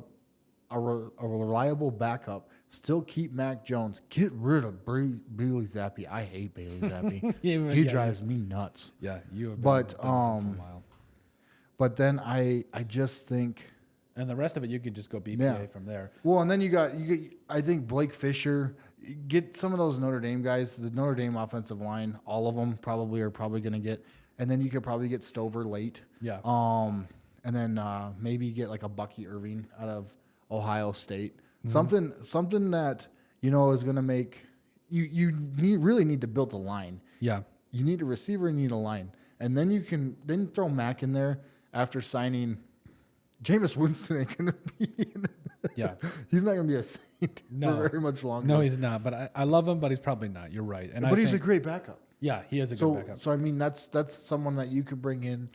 reliable backup. Still keep Mac Jones. Get rid of Bailey Zappi. I hate Bailey Zappi. He drives me nuts. Yeah, you. Have but but then I just think. And the rest of it, you could just go BPA from there. Well, and then you get, I think Blake Fisher, get some of those Notre Dame guys, the Notre Dame offensive line, all of them are probably going to get, and then you could probably get Stover late. Yeah. And then maybe get like a Bucky Irving out of Ohio State, something that is going to make you really need to build a line. Yeah. You need a receiver, you need a line, and then you can throw Mac in there after signing. Jameis Winston ain't going to be he's not going to be a Saint for very much longer. No, he's not. But I love him, but he's probably not. You're right. But he's a great backup. Yeah, he is a good backup. So, I mean, that's someone that you could bring in.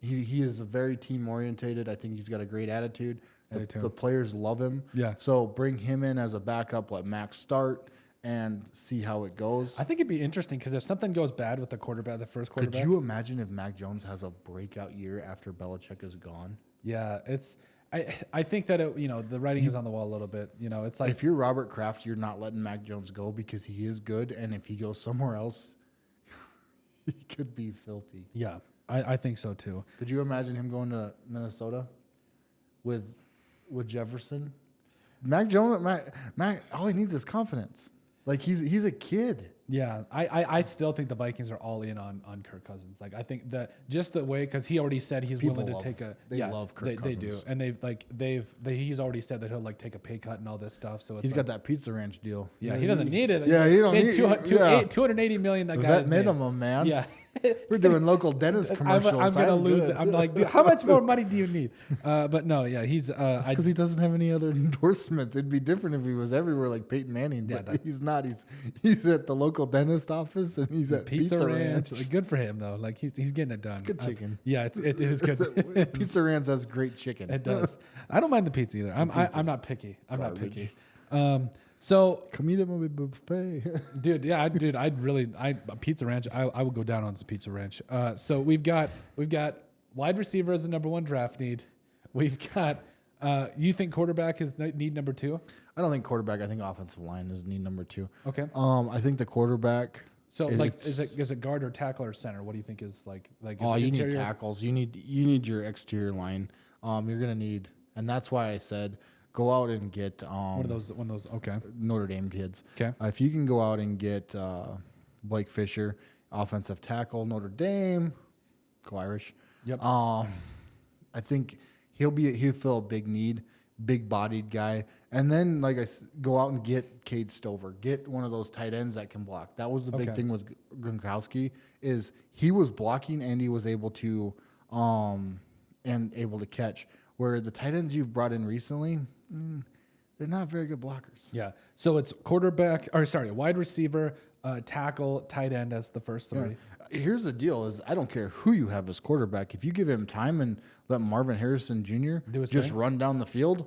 He is a very team-orientated. I think he's got a great attitude. The players love him. Yeah. So bring him in as a backup, let Max start, and see how it goes. I think it'd be interesting because if something goes bad with the first quarterback. Could you imagine if Mac Jones has a breakout year after Belichick is gone? Yeah, I think that the writing is on the wall a little bit. It's like if you're Robert Kraft, you're not letting Mac Jones go because he is good, and if he goes somewhere else, he could be filthy. Yeah, I think so too. Could you imagine him going to Minnesota with Jefferson? Mac Jones, Mac, all he needs is confidence. Like he's a kid. Yeah, I still think the Vikings are all in on Kirk Cousins. Like I think that just the way because he already said he's willing to take a. They love Kirk Cousins. They do, and he's already said that he'll like take a pay cut and all this stuff. So he's got that Pizza Ranch deal. Yeah, he doesn't need it. Yeah, he don't need it. $280 million. That guy's minimum, man. Yeah. We're doing local dentist commercials. I'm gonna lose it. I'm like, dude, how much more money do you need? But no, yeah, he's because he doesn't have any other endorsements. It'd be different if he was everywhere like Peyton Manning, but he's not. He's at the local dentist office and he's at Pizza Ranch. Like, good for him though. Like he's getting it done. It's good chicken. It is good. Pizza Ranch has great chicken. It does. I don't mind the pizza either. I'm not picky. I'm not picky. So come eat at my buffet, dude. Pizza Ranch. I would go down on some Pizza Ranch. So we've got wide receiver as the number 1 draft need. We've got. You think quarterback is need number 2? I don't think quarterback. I think offensive line is need number 2. Okay. I think the quarterback. So is it guard or tackle or center? What do you think is like? You need tackles. You need your exterior line. You're gonna need, and that's why I said. Go out and get one of those. Okay. Notre Dame kids. Okay. If you can go out and get Blake Fisher, offensive tackle, Notre Dame, go Irish. Yep. I think he'll fill a big need, big bodied guy, and then go out and get Cade Stover, get one of those tight ends that can block. That was the big thing with Gronkowski is he was blocking and he was able to catch. Where the tight ends you've brought in recently, they're not very good blockers. Yeah. So it's wide receiver, tackle, tight end as the first three. Yeah. Here's the deal: is I don't care who you have as quarterback. If you give him time and let Marvin Harrison Jr. just run down the field,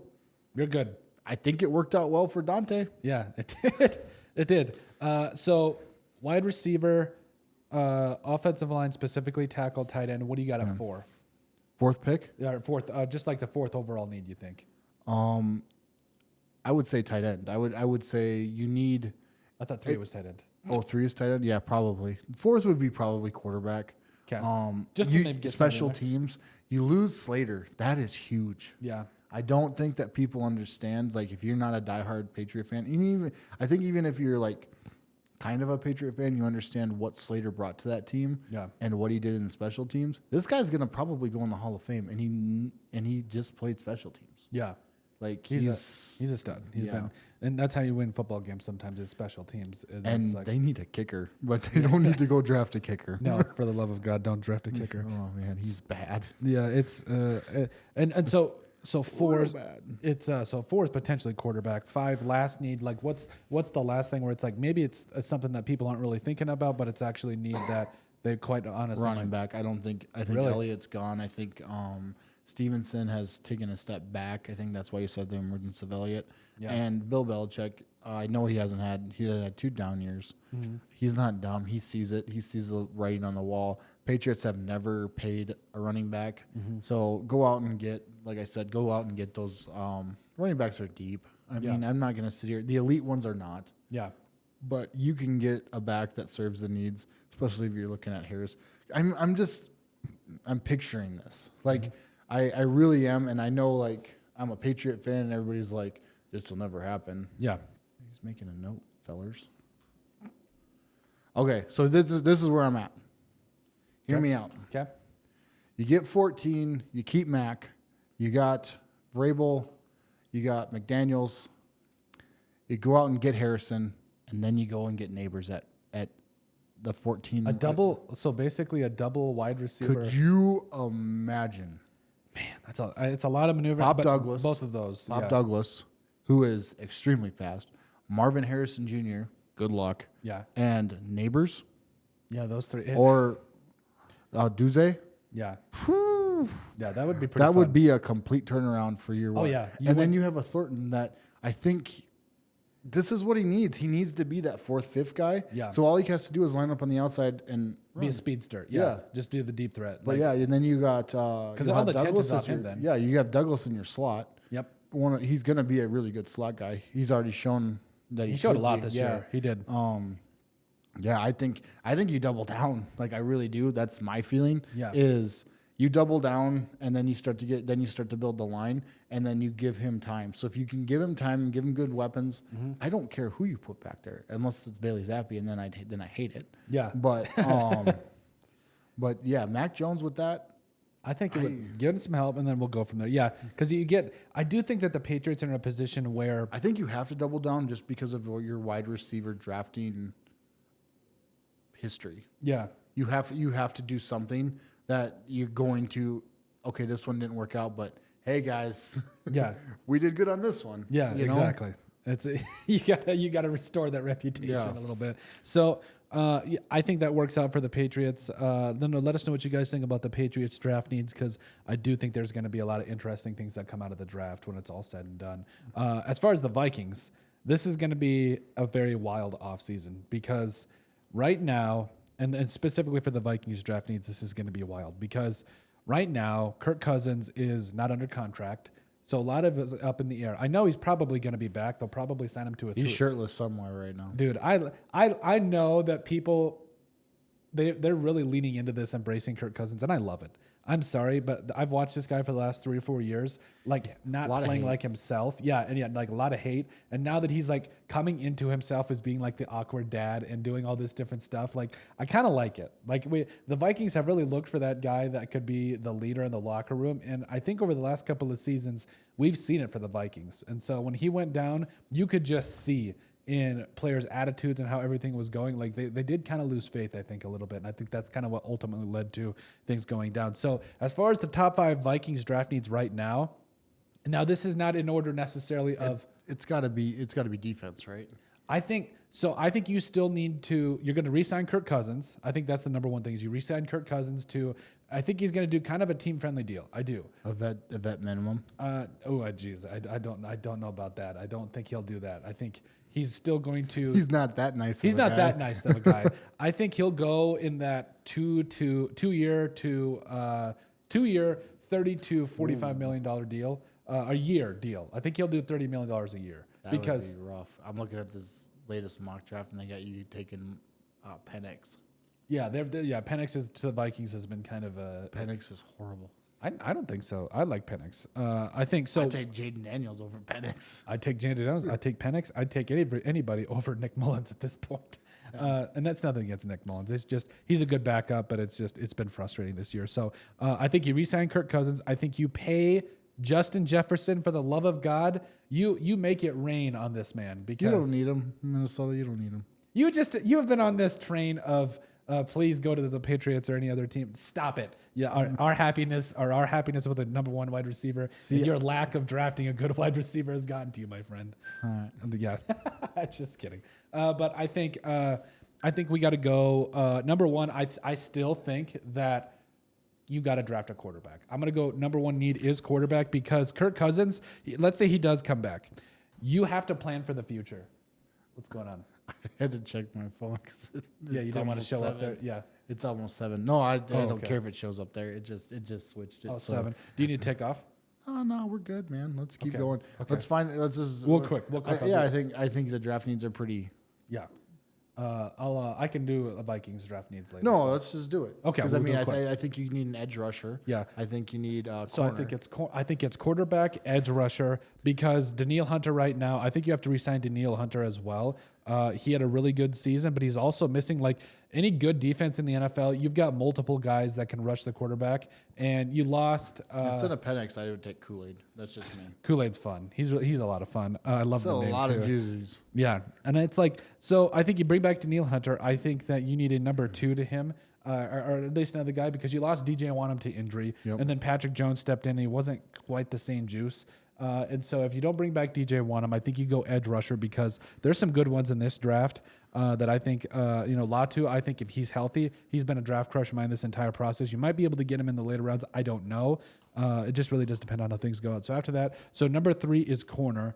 you're good. I think it worked out well for Dante. Yeah, it did. It did. So wide receiver, offensive line, specifically tackle, tight end. What do you got at 4? Fourth pick? Yeah, fourth. Just like the fourth overall need. You think? I would say tight end. I would say you need. I thought 3 was tight end. Oh, 3 is tight end. Yeah, probably. 4th would be probably quarterback. Okay. Just to maybe get special teams. You lose Slater. That is huge. Yeah. I don't think that people understand. Like, if you're not a diehard Patriot fan, I think even if you're like kind of a Patriot fan, you understand what Slater brought to that team. Yeah. And what he did in the special teams. This guy's gonna probably go in the Hall of Fame, and he just played special teams. Yeah. Like he's a stud. He's been, and that's how you win football games. Sometimes is special teams. And they need a kicker, but they don't need to go draft a kicker. No, for the love of God, don't draft a kicker. Oh man, he's bad. Yeah, it's and so 4 bad. It's so 4 is potentially quarterback. 5 last need. Like what's the last thing where it's like maybe it's something that people aren't really thinking about, but it's actually need that they quite honestly running back. I think really? Elliott's gone. I think Stevenson has taken a step back. I think that's why you said the emergence of Elliott. Yeah. And Bill Belichick, I know he had 2 down years. Mm-hmm. He's not dumb. He sees it. He sees the writing on the wall. Patriots have never paid a running back. Mm-hmm. So go out and get, like I said, those running backs are deep. I mean, I'm not going to sit here. The elite ones are not. Yeah. But you can get a back that serves the needs, especially if you're looking at Harris. I'm picturing this. Like, I really am, and I know, like, I'm a Patriot fan, and everybody's like, this will never happen. Yeah. He's making a note, fellers. Okay, so this is where I'm at. Hear me out. Okay. You get 14, you keep Mac, you got Vrabel, you got McDaniels, you go out and get Harrison, and then you go and get Neighbors at the 14. So basically a double wide receiver. Could you imagine? Man, it's a lot of maneuvering. Bob Douglas. Both of those. Bob Douglas, who is extremely fast. Marvin Harrison Jr., good luck. Yeah. And Neighbors. Yeah, those 3. Or Duze. Yeah. Yeah, that would be pretty That fun. would be a complete turnaround for your Oh, yeah. Then you have a Thornton that I think this is what he needs. He needs to be that 4th, 5th guy. Yeah. So all he has to do is line up on the outside and be run. a speedster. Yeah. Just be the deep threat. But and then you got because all the Douglas is off him then. Yeah, you have Douglas in your slot. Yep. He's going to be a really good slot guy. He's already shown that he showed a lot this year. He did. Yeah, I think you double down. Like, I really do. That's my feeling. Yeah. Is you double down and then you start to build the line and then you give him time. So if you can give him time and give him good weapons, I don't care who you put back there unless it's Bailey Zappi, and then I hate it. Yeah. But but yeah, Mac Jones with that. I think it would give him some help, and then we'll go from there. Yeah, because I do think that the Patriots are in a position where I think you have to double down just because of your wide receiver drafting history. Yeah. You have to do something that you're going to, okay, this one didn't work out, but hey guys, yeah, we did good on this one. Yeah, exactly. It's you gotta restore that reputation a little bit. So I think that works out for the Patriots. Then let us know what you guys think about the Patriots draft needs, because I do think there's going to be a lot of interesting things that come out of the draft when it's all said and done. As far as the Vikings, this is going to be a very wild offseason, because right now, and specifically for the Vikings draft needs, this is going to be wild, because right now Kirk Cousins is not under contract. So a lot of it is up in the air. I know he's probably going to be back. They'll probably sign him to a He's shirtless somewhere right now. Dude, I know that people they're really leaning into this, embracing Kirk Cousins, and I love it. I'm sorry, but I've watched this guy for the last 3 or 4 years, like not playing like himself. Yeah, and yeah, like a lot of hate. And now that he's like coming into himself as being like the awkward dad and doing all this different stuff, like I kind of like it. Like the Vikings have really looked for that guy that could be the leader in the locker room, and I think over the last couple of seasons we've seen it for the Vikings. And so when he went down, you could just see in players' attitudes and how everything was going. Like they did kind of lose faith, I think, a little bit. And I think that's kind of what ultimately led to things going down. So as far as the top 5 Vikings draft needs right now this is not in order necessarily of it's gotta be defense, right? I think so. I think you still need to. You're going to re-sign Kirk Cousins. I think that's the number one thing. Is you re-sign Kirk Cousins to. I think he's going to do kind of a team-friendly deal. I do. A vet minimum. Geez, I don't know about that. I don't think he'll do that. I think he's still going to. He's not that nice. He's not that nice of a guy. I think he'll go in that 2 year, $30 to $45 million deal, a year deal. I think he'll do $30 million a year. That would be rough. I'm looking at this latest mock draft, and they got you taking Penix. Yeah, Penix is to the Vikings has been kind of a. Penix is horrible. I don't think so. I like Penix. I think so. I'd take Jaden Daniels over Penix. I'd take Jaden Daniels. I'd take Penix. I'd take anybody over Nick Mullins at this point. And that's nothing against Nick Mullins. It's just he's a good backup, but it's been frustrating this year. So I think you re-sign Kirk Cousins. I think you pay Justin Jefferson for the love of God. You make it rain on this man because you don't need him, Minnesota. You don't need him. You have been on this train of. Please go to the Patriots or any other team. Stop it. Yeah, our happiness with a number 1 wide receiver. And your lack of drafting a good wide receiver has gotten to you, my friend. All right. Yeah, just kidding. But I think we got to go. Number 1, I still think that you got to draft a quarterback. I'm gonna go. Number 1 need is quarterback because Kirk Cousins. Let's say he does come back. You have to plan for the future. What's going on? I had to check my phone because you didn't want to show 7. Up there. Yeah, it's almost 7. No, I don't care if it shows up there. It just switched it. Oh, so. 7. Do you need to take off? Oh no, we're good, man. Let's keep going. Okay. Let's just. We'll quick. I think the draft needs are pretty. Yeah. I can do a Vikings draft needs later. No, let's just do it. Okay. Because I think you need an edge rusher. Yeah. I think you need. So I think it's quarterback, edge rusher because Danielle Hunter right now. I think you have to re-sign Danielle Hunter as well. He had a really good season, but he's also missing like any good defense in the NFL. You've got multiple guys that can rush the quarterback, and you lost. Instead of Penix, I would take Kool-Aid. That's just me. Kool-Aid's fun. He's a lot of fun. I love the name too. A lot of juices. Yeah, and it's like so. I think you bring back Danielle Hunter. I think that you need a number 2 to him. Or at least another guy because you lost DJ Wanham to injury, and then Patrick Jones stepped in and he wasn't quite the same juice. And so if you don't bring back DJ Wanham, I think you go edge rusher because there's some good ones in this draft that I think, Latu, I think if he's healthy, he's been a draft crush of mine this entire process. You might be able to get him in the later rounds. I don't know. It just really does depend on how things go out. So after that, number 3 is corner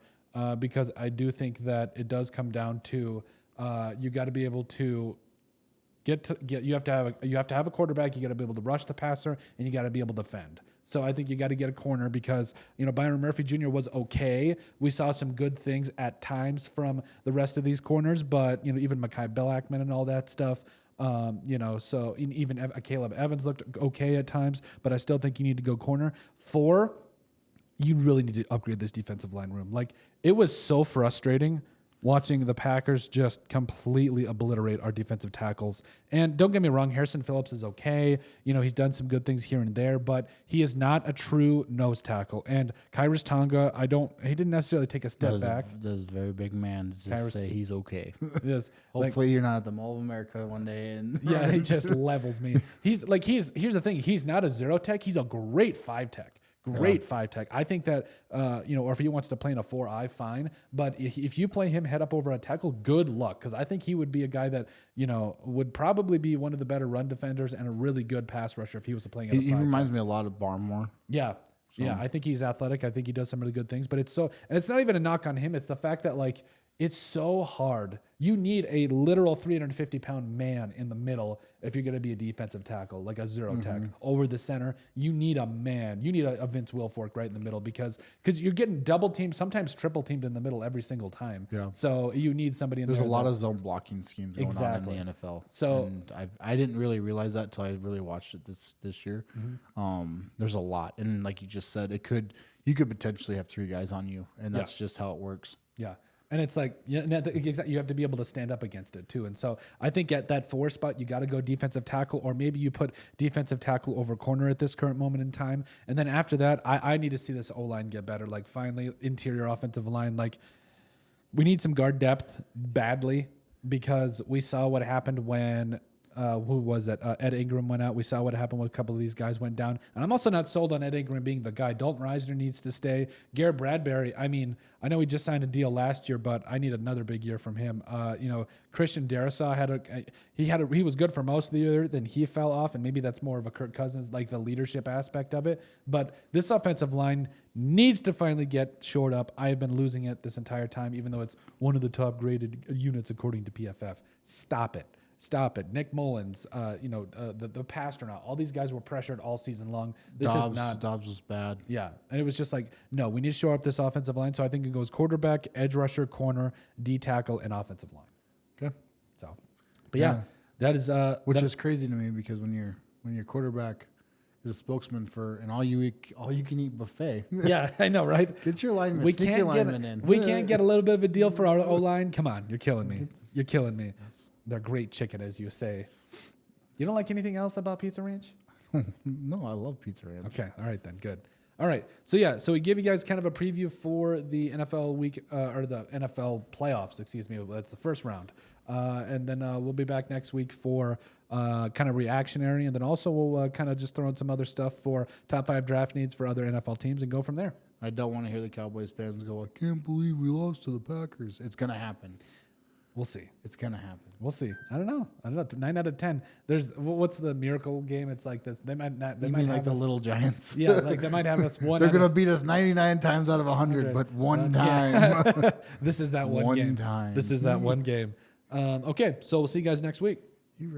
because I do think that it does come down to you got to be able to you have to have a quarterback. You got to be able to rush the passer, and you got to be able to defend. So I think you got to get a corner because Byron Murphy Jr. was okay. We saw some good things at times from the rest of these corners, but even Mekhi Blackman and all that stuff. So even Caleb Evans looked okay at times, but I still think you need to go corner. 4, you really need to upgrade this defensive line room. Like it was so frustrating watching the Packers just completely obliterate our defensive tackles. And don't get me wrong, Harrison Phillips is okay. He's done some good things here and there, but he is not a true nose tackle. And Kyrus Tonga, he didn't necessarily take a step back. That is a very big man to just say he's okay. Yes. Hopefully you're not at the Mall of America one day. And yeah, he just levels me. Here's the thing. He's not a 0 tech. He's a great 5 tech. Great 5 tech. I think that, or if he wants to play in a 4-eye, fine. But if you play him head up over a tackle, good luck. Because I think he would be a guy that, would probably be one of the better run defenders and a really good pass rusher if he was playing in a 5 He reminds me a lot of Barmore. Yeah. So. Yeah, I think he's athletic. I think he does some really good things. But it's not even a knock on him. It's the fact that, it's so hard You need a literal 350-pound man in the middle if you're going to be a defensive tackle, like a zero tech over the center. You need a man. You need a Vince Wilfork right in the middle because you're getting double teamed, sometimes triple teamed in the middle every single time. Yeah. So you need somebody in There's there. a lot of zone blocking schemes going Exactly. on in the NFL. So and I didn't really realize that until I really watched it this year. There's a lot, and like you just said, you could potentially have 3 guys on you, and that's just how it works. Yeah. And it's like, you have to be able to stand up against it too. And so I think at that 4 spot, you got to go defensive tackle, or maybe you put defensive tackle over corner at this current moment in time. And then after that, I need to see this O-line get better. Like finally, interior offensive line, like we need some guard depth badly because we saw what happened when who was it? Ed Ingram went out. We saw what happened when a couple of these guys went down. And I'm also not sold on Ed Ingram being the guy. Dalton Reisner needs to stay. Garrett Bradbury, I mean, I know he just signed a deal last year, but I need another big year from him. Christian Darrisaw he was good for most of the year, then he fell off, and maybe that's more of a Kirk Cousins, like the leadership aspect of it. But this offensive line needs to finally get shored up. I have been losing it this entire time, even though it's one of the top graded units according to PFF. Stop it. Stop it. Nick Mullins, the Pasternak, all these guys were pressured all season long. Dobbs was bad. Yeah. And it was just like, no, we need to shore up this offensive line. So I think it goes quarterback, edge rusher, corner, D tackle, and offensive line. Okay. So, but yeah, that is which is crazy to me because when your quarterback is a spokesman for an all you can eat buffet. Yeah, I know, right? Get your lineman, sneak your lineman in. We can't get a little bit of a deal for our O line. Come on, you're killing me. You're killing me. Yes. They're great chicken, as you say. You don't like anything else about Pizza Ranch? No, I love Pizza Ranch. Okay, all right then, good. All right, so we give you guys kind of a preview for the NFL week or the NFL playoffs. Excuse me, that's the first round, and then we'll be back next week for kind of reactionary, and then also we'll kind of just throw in some other stuff for top 5 draft needs for other NFL teams and go from there. I don't want to hear the Cowboys fans go, "I can't believe we lost to the Packers." It's gonna happen. We'll see. It's gonna happen. We'll see. I don't know. 9 out of 10. There's what's the miracle game? It's like this. They might not. They You might mean have like the us, Little Giants? Yeah, like they might have us one. They're gonna beat us 99 times out of 100, but one time. Yeah. This is that one game. Time. This is that one game. Okay, so we'll see you guys next week.